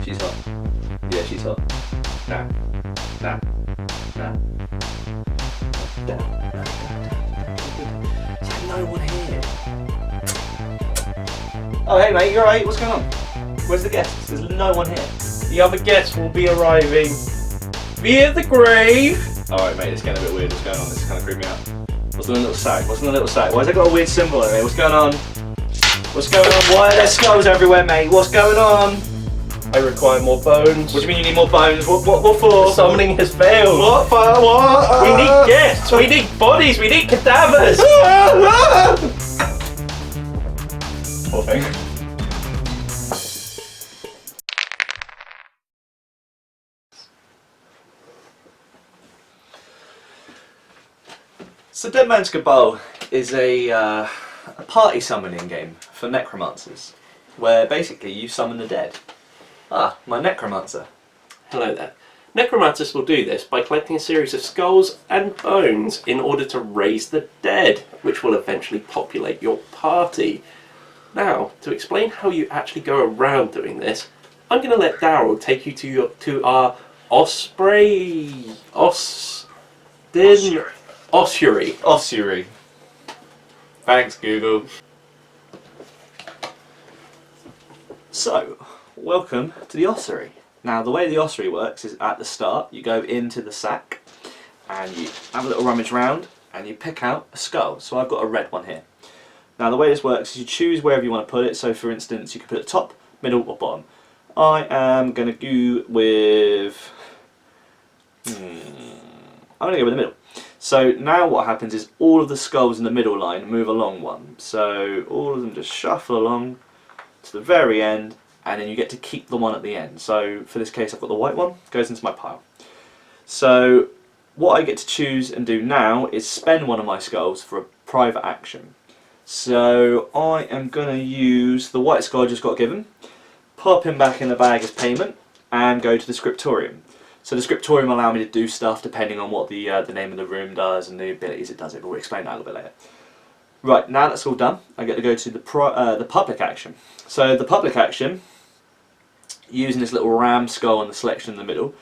She's hot. Yeah, she's hot. Nah. Nah. Nah. There's no one here. Oh, hey mate, you alright? What's going on? Where's the guests? There's no one here. The other guests will be arriving via the grave. Alright mate, it's getting a bit weird. What's going on? This is kind of creeping me out. What's in the little sack? What's in the little sack? Why has it got a weird symbol in it? What's going on? What's going on? Why are there skulls everywhere, mate? What's going on? I require more bones. What do you mean you need more bones? What for? Summoning has failed. What for? What? We need guests. We need bodies. We need cadavers. Poor thing. So Dead Man's Cabal is a party summoning game for necromancers, where basically you summon the dead. Ah, my necromancer. Hello there. Necromancers will do this by collecting a series of skulls and bones in order to raise the dead, which will eventually populate your party. Now, to explain how you actually go around doing this, I'm going to let Daryl take you to our ossuary. Thanks, Google. So, welcome to the ossuary. Now, the way the ossuary works is at the start, you go into the sack and you have a little rummage round and you pick out a skull. So I've got a red one here. Now, the way this works is you choose wherever you want to put it. So, for instance, you can put it top, middle, or bottom. I am going to go with... I'm going to go with the middle. So now what happens is all of the skulls in the middle line move along one. So all of them just shuffle along to the very end, and then you get to keep the one at the end. So for this case I've got the white one, goes into my pile. So what I get to choose and do now is spend one of my skulls for a private action. So I am going to use the white skull I just got given, pop him back in the bag as payment, and go to the scriptorium. So the scriptorium allow me to do stuff depending on what the name of the room does and the abilities it does it, but we'll explain that a little bit later. Right, now that's all done, I get to go to the public action. So the public action, using this little ram skull and the selection in the middle,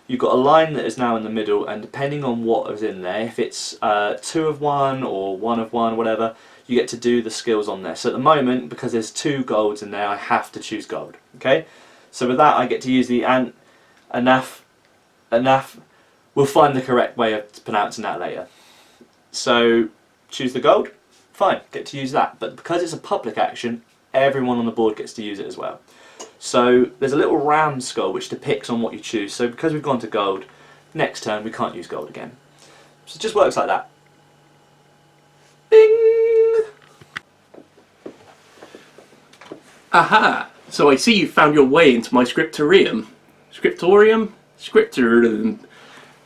you've got a line that is now in the middle, and depending on what is in there, if it's 2 of 1 or 1 of 1, whatever, you get to do the skills on there. So at the moment, because there's 2 golds in there, I have to choose gold. Okay, so with that I get to use the Enough. We'll find the correct way of pronouncing that later. So choose the gold, fine, get to use that. But because it's a public action, everyone on the board gets to use it as well. So there's a little ram skull which depicts on what you choose. So because we've gone to gold, next turn we can't use gold again. So it just works like that. Bing! Aha! So I see you found your way into my scriptorium. Scriptorium?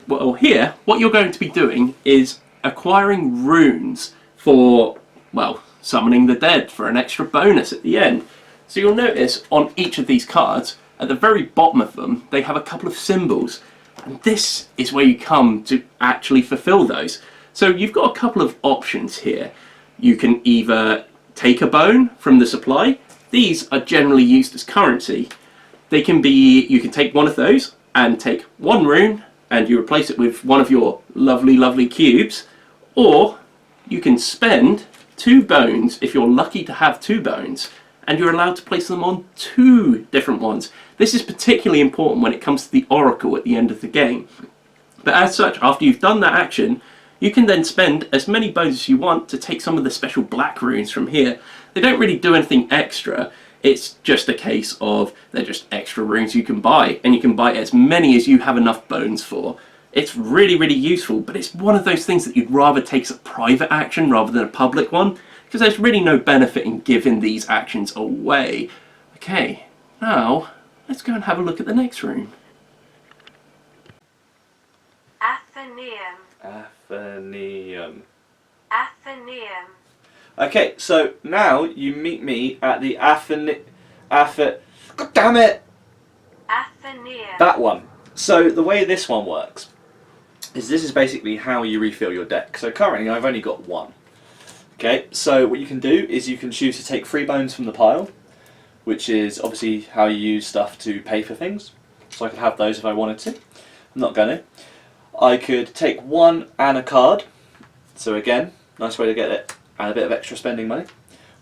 Well, here, what you're going to be doing is acquiring runes for, well, summoning the dead for an extra bonus at the end. So you'll notice on each of these cards, at the very bottom of them, they have a couple of symbols. And this is where you come to actually fulfill those. So you've got a couple of options here. You can either take a bone from the supply. These are generally used as currency. They can be, you can take one of those and take 1 rune and you replace it with one of your lovely cubes, or you can spend 2 bones if you're lucky to have 2 bones, and you're allowed to place them on 2 different ones. This is particularly important when it comes to the oracle at the end of the game. But as such, after you've done that action, you can then spend as many bones as you want to take some of the special black runes from here. They don't really do anything extra. It's just a case of they're just extra runes you can buy, and you can buy as many as you have enough bones for. It's really useful, but it's one of those things that you'd rather take as a private action rather than a public one, because there's really no benefit in giving these actions away. Okay, now let's go and have a look at the next room. Athenaeum. Athenaeum. Okay, so now you meet me at the God damn it! Athenaeum. That one. So the way this one works is this is basically how you refill your deck. So currently I've only got 1. Okay, so what you can do is you can choose to take 3 bones from the pile, which is obviously how you use stuff to pay for things. So I could have those if I wanted to. I'm not going to. I could take one and a card. So again, nice way to get it and a bit of extra spending money.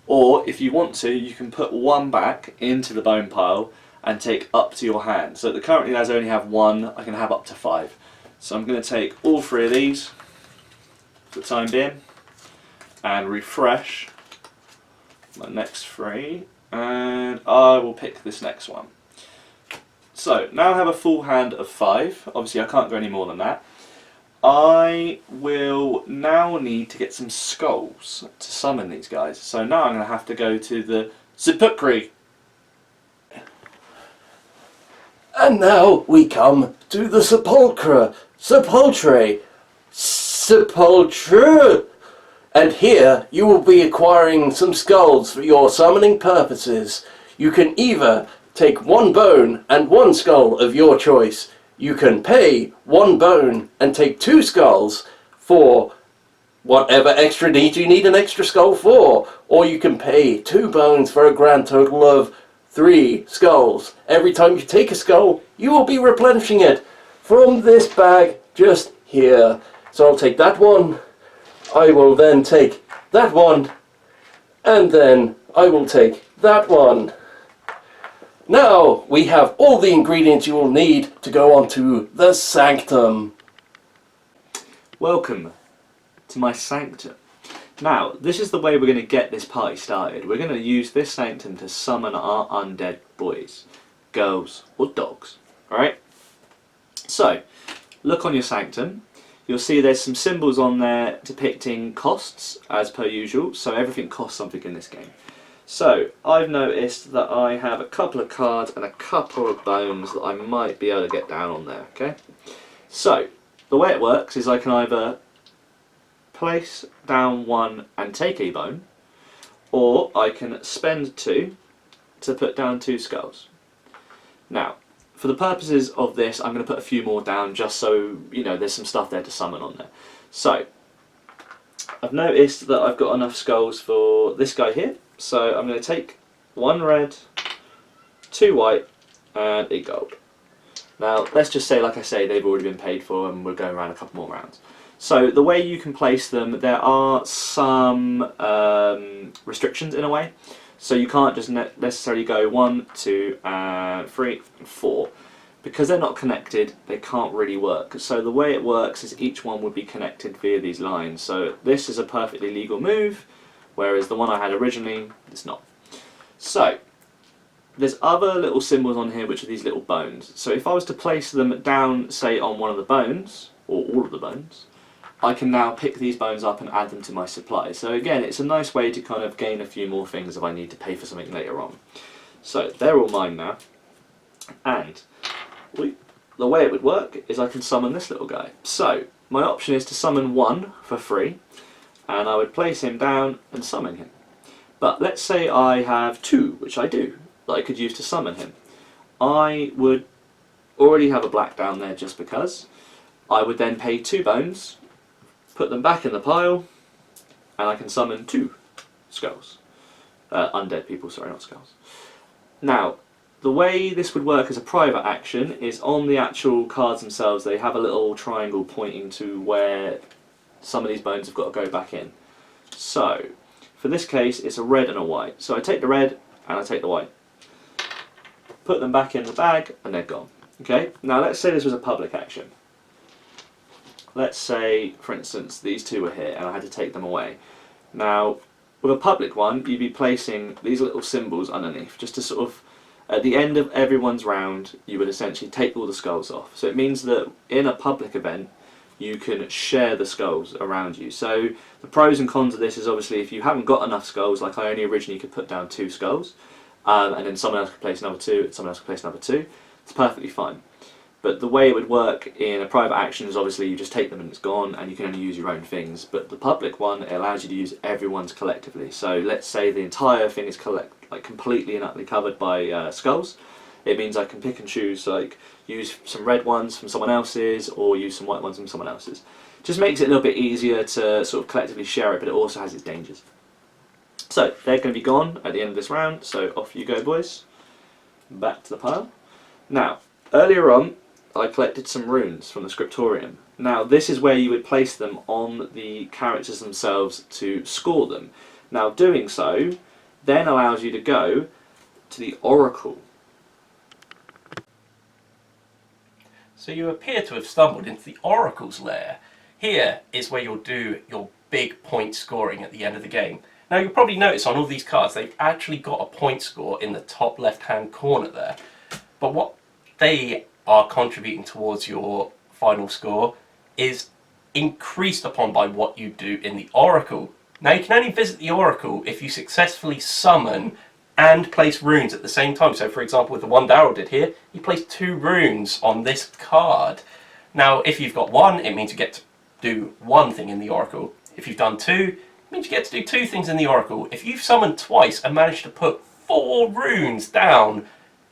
Or if you want to, you can put one back into the bone pile and take up to your hand. So currently as I only have one, I can have up to 5. So I'm going to take all 3 of these for the time being and refresh my next 3, and I will pick this next one. So now I have a full hand of 5. Obviously I can't go any more than that. I will now need to get some skulls to summon these guys. So now I'm going to have to go to the sepulchre. And now we come to the sepulchre. Sepulchre. And here you will be acquiring some skulls for your summoning purposes. You can either take 1 bone and 1 skull of your choice. You can pay 1 bone and take 2 skulls for whatever extra need you need an extra skull for. Or you can pay 2 bones for a grand total of 3 skulls. Every time you take a skull, you will be replenishing it from this bag just here. So I'll take that one. I will then take that one. And then I will take that one. Now we have all the ingredients you will need to go on to the sanctum. Welcome to my sanctum. Now, this is the way we're going to get this party started. We're going to use this sanctum to summon our undead boys, girls or dogs. Alright? So, look on your sanctum. You'll see there's some symbols on there depicting costs, as per usual. So everything costs something in this game. So, I've noticed that I have a couple of cards and a couple of bones that I might be able to get down on there, okay? So, the way it works is I can either place down 1 and take a bone, or I can spend 2 to put down 2 skulls. Now, for the purposes of this, I'm going to put a few more down just so, you know, there's some stuff there to summon on there. So, I've noticed that I've got enough skulls for this guy here. So I'm going to take 1 red, 2 white, and a gold. Now let's just say, like I say, they've already been paid for and we're going around a couple more rounds. So the way you can place them, there are some restrictions in a way. So you can't just necessarily go 1, 2, 3, and 4. Because they're not connected, they can't really work. So the way it works is each one would be connected via these lines. So this is a perfectly legal move, whereas the one I had originally, it's not. So, there's other little symbols on here which are these little bones. So if I was to place them down, say, on one of the bones, or all of the bones, I can now pick these bones up and add them to my supply. So again, it's a nice way to kind of gain a few more things if I need to pay for something later on. So, they're all mine now. And the way it would work is I can summon this little guy. So, my option is to summon 1 for free, and I would place him down and summon him. But let's say I have 2, which I do, that I could use to summon him. I would already have a black down there just because. I would then pay 2 bones, put them back in the pile, and I can summon 2 skulls. Undead people, sorry, not skulls. Now, the way this would work as a private action is on the actual cards themselves, they have a little triangle pointing to where some of these bones have got to go back in. So, for this case, it's a red and a white. So I take the red and I take the white. Put them back in the bag and they're gone. Okay, now let's say this was a public action. Let's say, for instance, these 2 were here and I had to take them away. Now, with a public one, you'd be placing these little symbols underneath, just to sort of, at the end of everyone's round, you would essentially take all the skulls off. So it means that in a public event, you can share the skulls around you. So the pros and cons of this is obviously if you haven't got enough skulls, like I only originally could put down 2 skulls, and then someone else could place another 2, and someone else could place another 2, it's perfectly fine. But the way it would work in a private action is obviously you just take them and it's gone, and you can only use your own things. But the public one, it allows you to use everyone's collectively. So let's say the entire thing is completely and utterly covered by skulls. It means I can pick and choose, like use some red ones from someone else's or use some white ones from someone else's. Just makes it a little bit easier to sort of collectively share it, but it also has its dangers. So they're going to be gone at the end of this round, so off you go, boys. Back to the pile. Now, earlier on, I collected some runes from the scriptorium. Now, this is where you would place them on the characters themselves to score them. Now, doing so then allows you to go to the oracle. So you appear to have stumbled into the oracle's lair. Here is where you'll do your big point scoring at the end of the game. Now, you'll probably notice on all these cards they've actually got a point score in the top left hand corner there. But what they are contributing towards your final score is increased upon by what you do in the oracle. Now, you can only visit the oracle if you successfully summon and place runes at the same time. So, for example, with the one Daryl did here, he placed 2 runes on this card. Now, if you've got 1, it means you get to do 1 thing in the oracle. If you've done 2, it means you get to do 2 things in the oracle. If you've summoned twice and managed to put 4 runes down,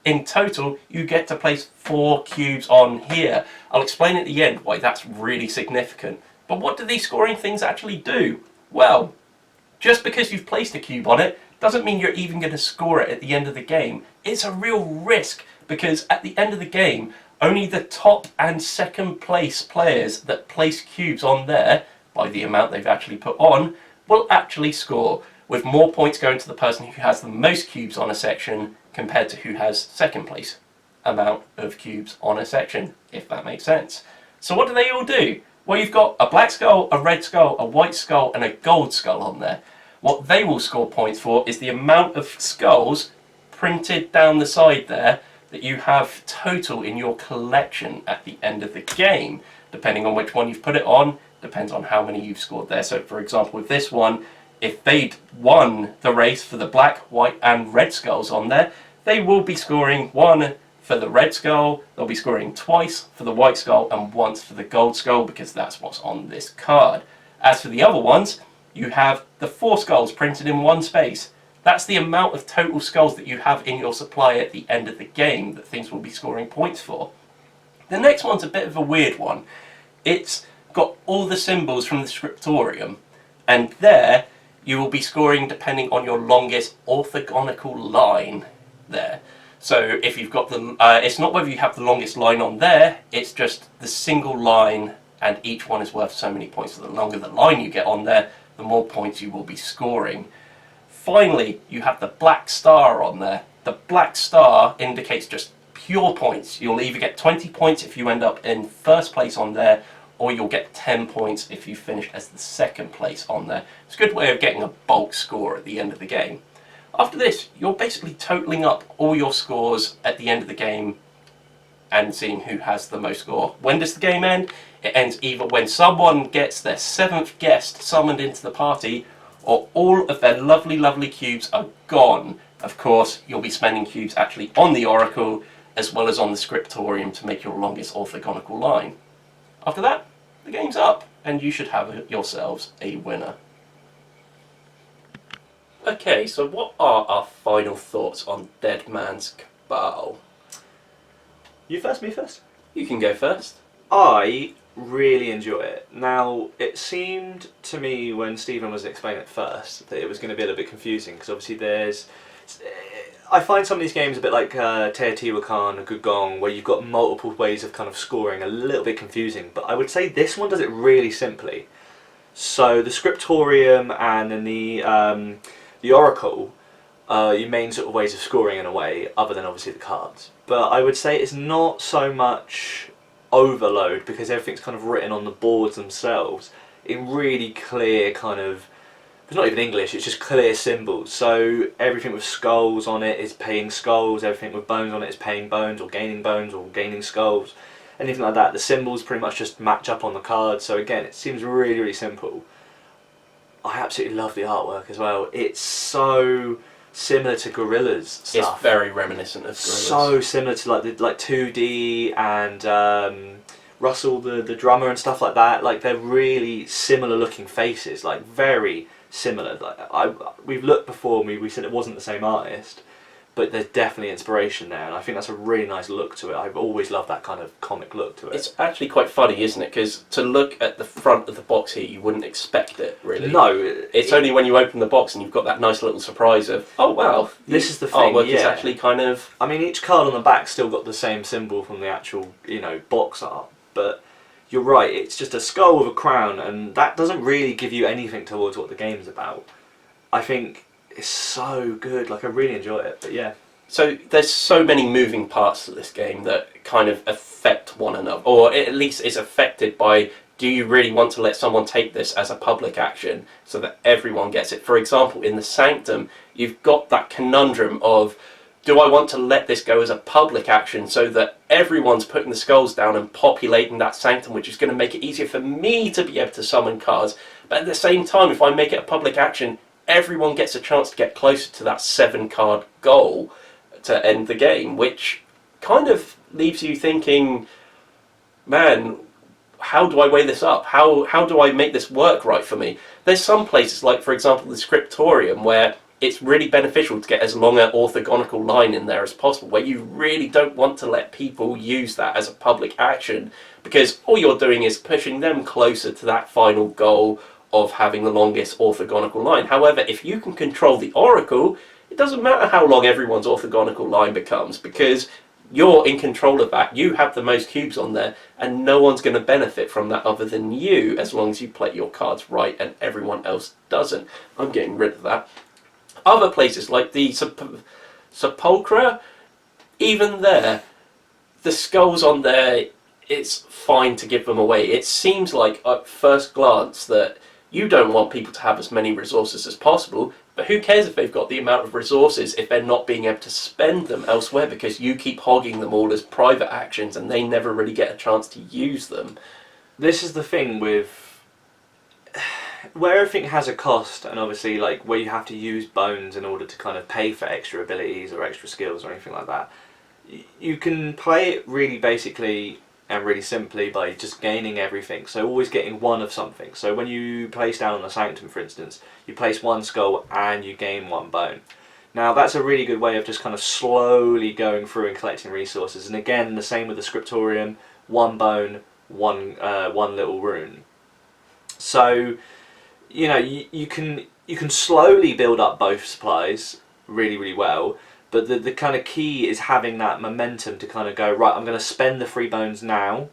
in total, you get to place 4 cubes on here. I'll explain at the end why that's really significant. But what do these scoring things actually do? Well, just because you've placed a cube on it doesn't mean you're even going to score it at the end of the game. It's a real risk, because at the end of the game, only the top and second place players that place cubes on there, by the amount they've actually put on, will actually score, with more points going to the person who has the most cubes on a section compared to who has second place amount of cubes on a section, if that makes sense. So what do they all do? Well, you've got a black skull, a red skull, a white skull, and a gold skull on there. What they will score points for is the amount of skulls printed down the side there that you have total in your collection at the end of the game. Depending on which one you've put it on, depends on how many you've scored there. So, for example, with this one, if they'd won the race for the black, white, and red skulls on there, they will be scoring 1 for the red skull, they'll be scoring twice for the white skull, and once for the gold skull, because that's what's on this card. As for the other ones, you have the 4 skulls printed in 1 space. That's the amount of total skulls that you have in your supply at the end of the game that things will be scoring points for. The next one's a bit of a weird one. It's got all the symbols from the scriptorium, and there you will be scoring depending on your longest orthogonal line there. So if you've got the, it's not whether you have the longest line on there, it's just the single line, and each one is worth so many points. So the longer the line you get on there, the more points you will be scoring. Finally, you have the black star on there. The black star indicates just pure points. You'll either get 20 points if you end up in first place on there, or you'll get 10 points if you finish as the second place on there. It's a good way of getting a bulk score at the end of the game. After this, you're basically totaling up all your scores at the end of the game and seeing who has the most score. When does the game end? It ends either when someone gets their 7th guest summoned into the party, or all of their lovely, lovely cubes are gone. Of course, you'll be spending cubes actually on the oracle, as well as on the scriptorium to make your longest orthogonal line. After that, the game's up, and you should have yourselves a winner. Okay, so what are our final thoughts on Dead Man's Cabal? You first, me first? You can go first. I really enjoy it. Now, it seemed to me when Stephen was explaining it first that it was going to be a little bit confusing, because obviously there's... I find some of these games a bit like Teotihuacan and Gugong, where you've got multiple ways of kind of scoring, a little bit confusing, but I would say this one does it really simply. So the scriptorium and then the oracle are your main sort of ways of scoring in a way, other than obviously the cards. But I would say it's not so much overload, because everything's kind of written on the boards themselves in really clear kind of, it's not even English, it's just clear symbols. So everything with skulls on it is paying skulls, everything with bones on it is paying bones or gaining skulls, anything like that. The symbols pretty much just match up on the card. So again, it seems really, really simple. I absolutely love the artwork as well. It's so similar to Gorilla's stuff. It's very reminiscent of Gorilla's. So similar to like the 2D and Russell the drummer and stuff like that. Like they're really similar looking faces, like very similar. Like we've looked before and we said it wasn't the same artist, but there's definitely inspiration there, and I think that's a really nice look to it. I've always loved that kind of comic look to it. It's actually quite funny, isn't it? Because to look at the front of the box here, you wouldn't expect it, really. No. It's only when you open the box and you've got that nice little surprise of, oh wow, this is the thing, artwork is actually kind of... I mean, each card on the back still got the same symbol from the actual, box art, but you're right, it's just a skull with a crown, and that doesn't really give you anything towards what the game's about. I think it's so good, like I really enjoy it, but yeah. So there's so many moving parts to this game that kind of affect one another, or at least is affected by, do you really want to let someone take this as a public action so that everyone gets it? For example, in the Sanctum, you've got that conundrum of, do I want to let this go as a public action so that everyone's putting the skulls down and populating that Sanctum, which is going to make it easier for me to be able to summon cards, but at the same time, if I make it a public action, everyone gets a chance to get closer to that 7-card goal to end the game, which kind of leaves you thinking, man, how do I weigh this up? How do I make this work right for me? There's some places, like for example the Scriptorium, where it's really beneficial to get as long an orthogonal line in there as possible, where you really don't want to let people use that as a public action, because all you're doing is pushing them closer to that final goal of having the longest orthogonal line. However, if you can control the Oracle, it doesn't matter how long everyone's orthogonal line becomes, because you're in control of that. You have the most cubes on there, and no one's going to benefit from that other than you, as long as you play your cards right and everyone else doesn't. I'm getting rid of that. Other places like the Sepulchra, even there, the skulls on there, it's fine to give them away. It seems like at first glance that you don't want people to have as many resources as possible, but who cares if they've got the amount of resources if they're not being able to spend them elsewhere, because you keep hogging them all as private actions and they never really get a chance to use them. This is the thing with where everything has a cost, and obviously like where you have to use bones in order to kind of pay for extra abilities or extra skills or anything like that. You can play it really basically and really simply by just gaining everything, so always getting one of something. So when you place down on the Sanctum, for instance, you place one skull and you gain one bone. Now that's a really good way of just kind of slowly going through and collecting resources, and again the same with the Scriptorium, one bone, one little rune. So you can slowly build up both supplies really well. But the kind of key is having that momentum to kind of go, right, I'm going to spend the 3 bones now,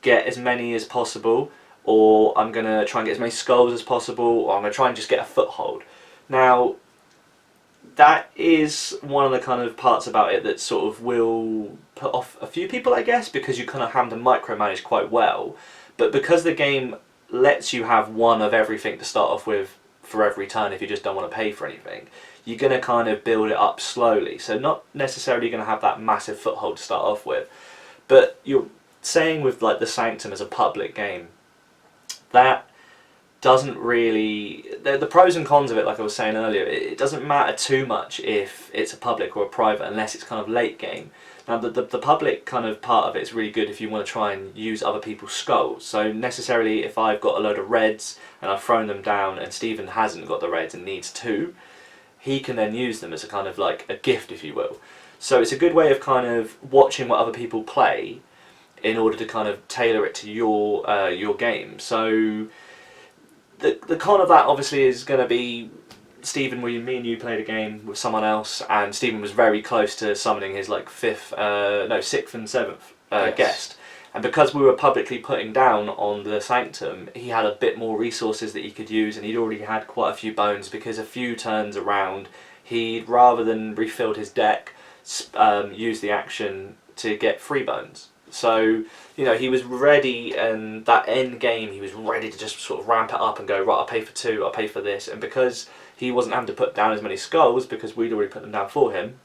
get as many as possible, or I'm going to try and get as many skulls as possible, or I'm going to try and just get a foothold. Now, that is one of the kind of parts about it that sort of will put off a few people, I guess, because you kind of have to micromanage quite well. But because the game lets you have one of everything to start off with for every turn if you just don't want to pay for anything, you're going to kind of build it up slowly. So not necessarily going to have that massive foothold to start off with. But you're saying with like the Sanctum as a public game, that doesn't really... The pros and cons of it, like I was saying earlier, it doesn't matter too much if it's a public or a private unless it's kind of late game. Now the public kind of part of it is really good if you want to try and use other people's skulls. So necessarily if I've got a load of reds and I've thrown them down and Stephen hasn't got the reds and needs 2, he can then use them as a kind of like a gift, if you will. So it's a good way of kind of watching what other people play in order to kind of tailor it to your game. So the con of that obviously is going to be, Stephen, me and you played a game with someone else, and Stephen was very close to summoning his like 6th and 7th Yes. guest. And because we were publicly putting down on the Sanctum, he had a bit more resources that he could use, and he'd already had quite a few bones, because a few turns around, he'd, rather than refilled his deck, use the action to get 3 bones. So, he was ready, and that end game, he was ready to just sort of ramp it up and go, right, I'll pay for 2, I'll pay for this. And because he wasn't having to put down as many skulls, because we'd already put them down for him,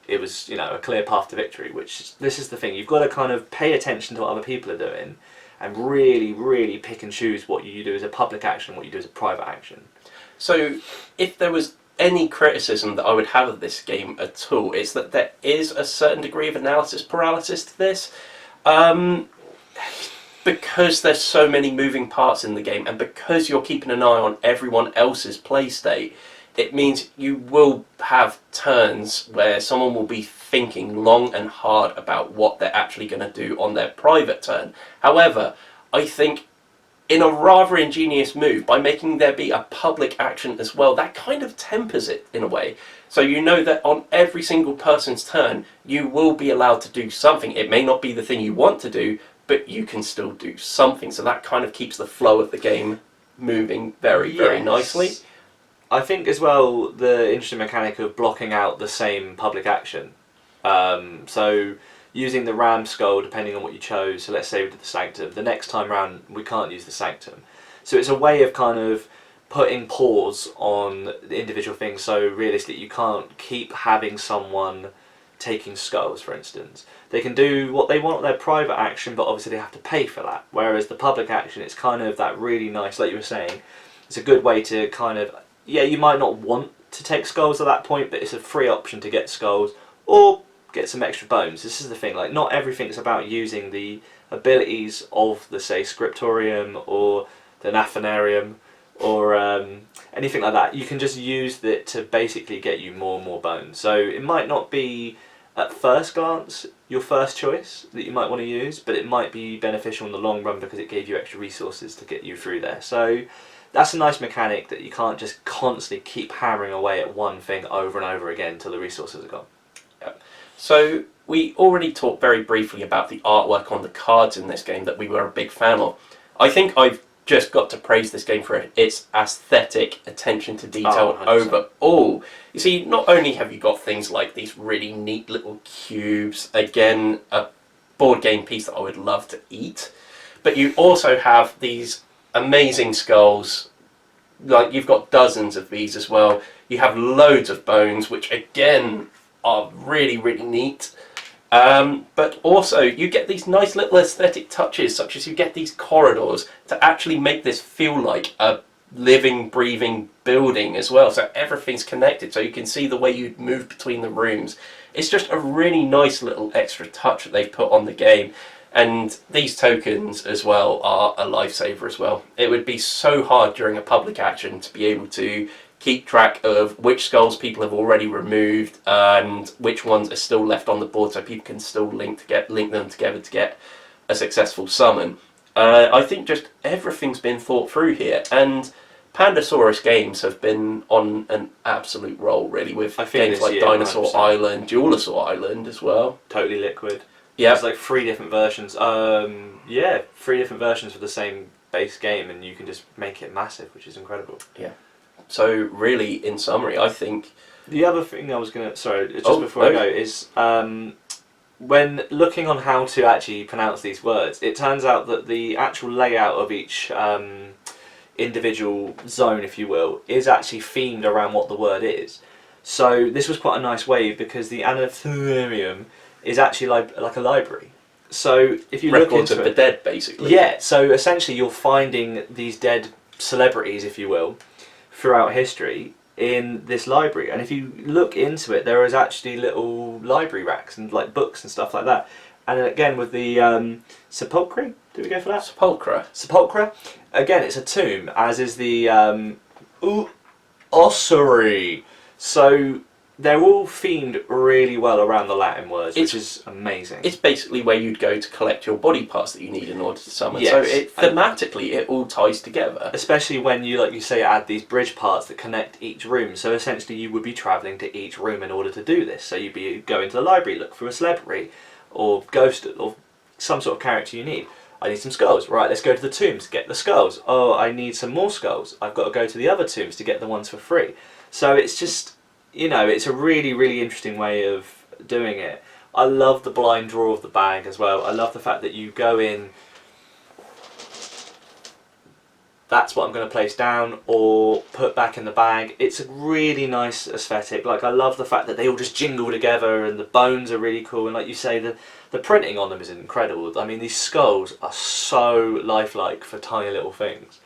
it was, a clear path to victory. Which, this is the thing, you've got to kind of pay attention to what other people are doing and really pick and choose what you do as a public action and what you do as a private action. So if there was any criticism that I would have of this game at all, it's that there is a certain degree of analysis paralysis to this. Because there's so many moving parts in the game, and because you're keeping an eye on everyone else's play state, it means you will have turns where someone will be thinking long and hard about what they're actually going to do on their private turn. However, I think in a rather ingenious move, by making there be a public action as well, that kind of tempers it in a way. So you know that on every single person's turn, you will be allowed to do something. It may not be the thing you want to do, but you can still do something. So that kind of keeps the flow of the game moving very, very nicely. I think as well the interesting mechanic of blocking out the same public action. So using the ram skull depending on what you chose. So let's say we did the sanctum. The next time round we can't use the sanctum. So it's a way of kind of putting pause on the individual things. So realistically, you can't keep having someone taking skulls, for instance. They can do what they want with their private action, but obviously they have to pay for that. Whereas the public action, it's kind of that really nice, like you were saying, it's a good way to kind of, yeah, you might not want to take skulls at that point, but it's a free option to get skulls or get some extra bones. This is the thing, like not everything's about using the abilities of the, say, scriptorium or the naphanarium or anything like that. You can just use it to basically get you more and more bones. So it might not be at first glance your first choice that you might want to use, but it might be beneficial in the long run because it gave you extra resources to get you through there. So that's a nice mechanic that you can't just constantly keep hammering away at one thing over and over again until the resources are gone. Yep. So we already talked very briefly about the artwork on the cards in this game that we were a big fan of. I think I've just got to praise this game for its aesthetic attention to detail overall. You see, not only have you got things like these really neat little cubes, again, a board game piece that I would love to eat, but you also have these amazing skulls. Like, you've got dozens of these as well. You have loads of bones, which again are really, really neat. But also you get these nice little aesthetic touches, such as you get these corridors to actually make this feel like a living, breathing building as well. So everything's connected, so you can see the way you move between the rooms. It's just a really nice little extra touch that they've put on the game. And these tokens as well are a lifesaver as well. It would be so hard during a public action to be able to keep track of which skulls people have already removed and which ones are still left on the board, so people can still link them together to get a successful summon. I think just everything's been thought through here, and Pandasaurus Games have been on an absolute roll really with games like Dinosaur 100%. Island, Duelosaur Island as well. Totally Liquid. Yeah, there's like 3 different versions. 3 different versions for the same base game, and you can just make it massive, which is incredible. Yeah. So really, in summary, I think the other thing I was gonna before I go is when looking on how to actually pronounce these words, it turns out that the actual layout of each individual zone, if you will, is actually themed around what the word is. So this was quite a nice way because the Anathanarium is actually like a library. So if you look into the dead, basically. Yeah. So essentially, you're finding these dead celebrities, if you will, throughout history in this library, and if you look into it, there is actually little library racks and like books and stuff like that. And again with the sepulchre, do we go for that? Sepulchre. Again, it's a tomb, as is the ossuary. So they're all themed really well around the Latin words, which is amazing. It's basically where you'd go to collect your body parts that you need in order to summon. Yes. So thematically, it all ties together. Especially when you, like you say, add these bridge parts that connect each room. So essentially you would be travelling to each room in order to do this. So you'd be going to the library, look for a celebrity, or ghost, or some sort of character you need. I need some skulls. Right, let's go to the tombs, get the skulls. Oh, I need some more skulls. I've got to go to the other tombs to get the ones for free. So it's just, you know, it's a really, really interesting way of doing it. I love the blind draw of the bag as well. I love the fact that you go in, that's what I'm going to place down or put back in the bag. It's a really nice aesthetic. Like, I love the fact that they all just jingle together and the bones are really cool. And like you say, the printing on them is incredible. I mean, these skulls are so lifelike for tiny little things.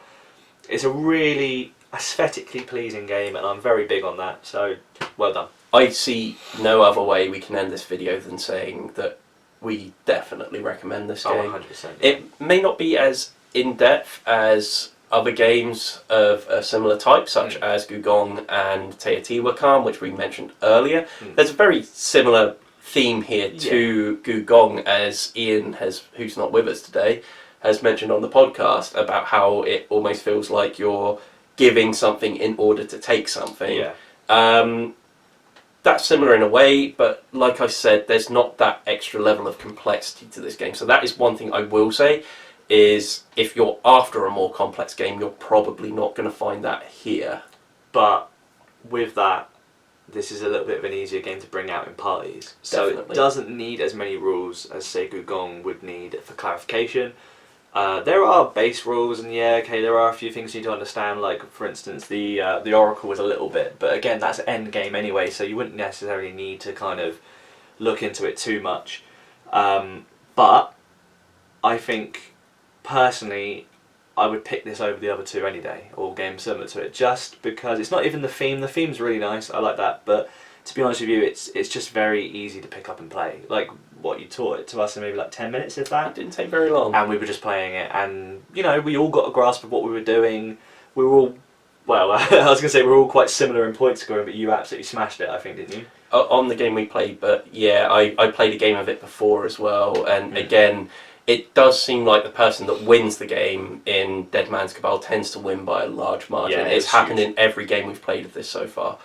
It's a really aesthetically pleasing game, and I'm very big on that, so well done. I see no other way we can end this video than saying that we definitely recommend this game. 100%. It may not be as in-depth as other games of a similar type, such as Gugong and Teotihuacan, which we mentioned earlier. There's a very similar theme here to Gugong, as Ian who's not with us today, has mentioned on the podcast about how it almost feels like you're giving something in order to take something. Yeah. That's similar in a way, but like I said, there's not that extra level of complexity to this game. So that is one thing I will say, is if you're after a more complex game, you're probably not going to find that here. But with that, this is a little bit of an easier game to bring out in parties. So Definitely. it doesn't need as many rules as, say, Gugong would need for clarification. There are base rules, and there are a few things you need to understand, like, for instance, the Oracle was a little bit, but again, that's end game anyway, so you wouldn't necessarily need to kind of look into it too much. But I think, personally, I would pick this over the other two any day, or games similar to it, just because it's not even the theme. The theme's really nice, I like that, but to be honest with you, it's just very easy to pick up and play. Like, what you taught it to us in maybe like 10 minutes, if that. It didn't take very long. And we were just playing it, and, you know, we all got a grasp of what we were doing. We were all, well, I was going to say we were all quite similar in point scoring, but you absolutely smashed it, I think, didn't you? On the game we played, but yeah, I played a game of it before as well, and again, it does seem like the person that wins the game in Dead Man's Cabal tends to win by a large margin. Yeah, it's happened huge. in every game we've played of this so far.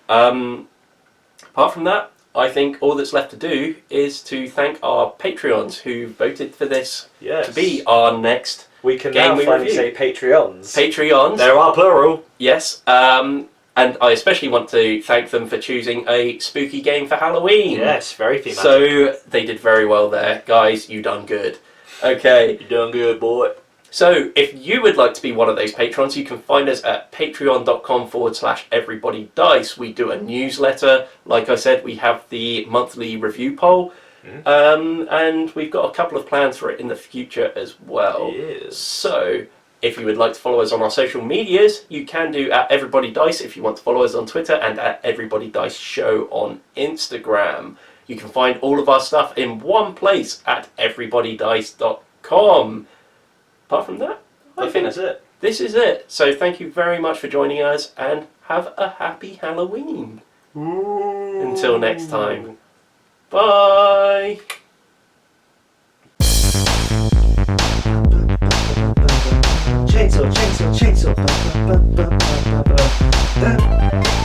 Apart from that, I think all that's left to do is to thank our Patreons who voted for this to be our next We can game now we finally review. say Patreons. Patreons. There are plural. Yes, and I especially want to thank them for choosing a spooky game for Halloween. Yes, very thematic. So they did very well there. Guys, you done good. Okay. You're doing good, boy. So if you would like to be one of those patrons, you can find us at patreon.com/everybodydice. We do a newsletter. Like I said, we have the monthly review poll. And we've got a couple of plans for it in the future as well. Yes. So if you would like to follow us on our social medias, you can do at Everybody Dice if you want to follow us on Twitter, and at Everybody Dice Show on Instagram. You can find all of our stuff in one place at everybodydice.com. Apart from that, I think that's it. this is it. So thank you very much for joining us, and have a happy Halloween. Until next time. Bye! Chainsaw, chainsaw,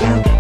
chainsaw.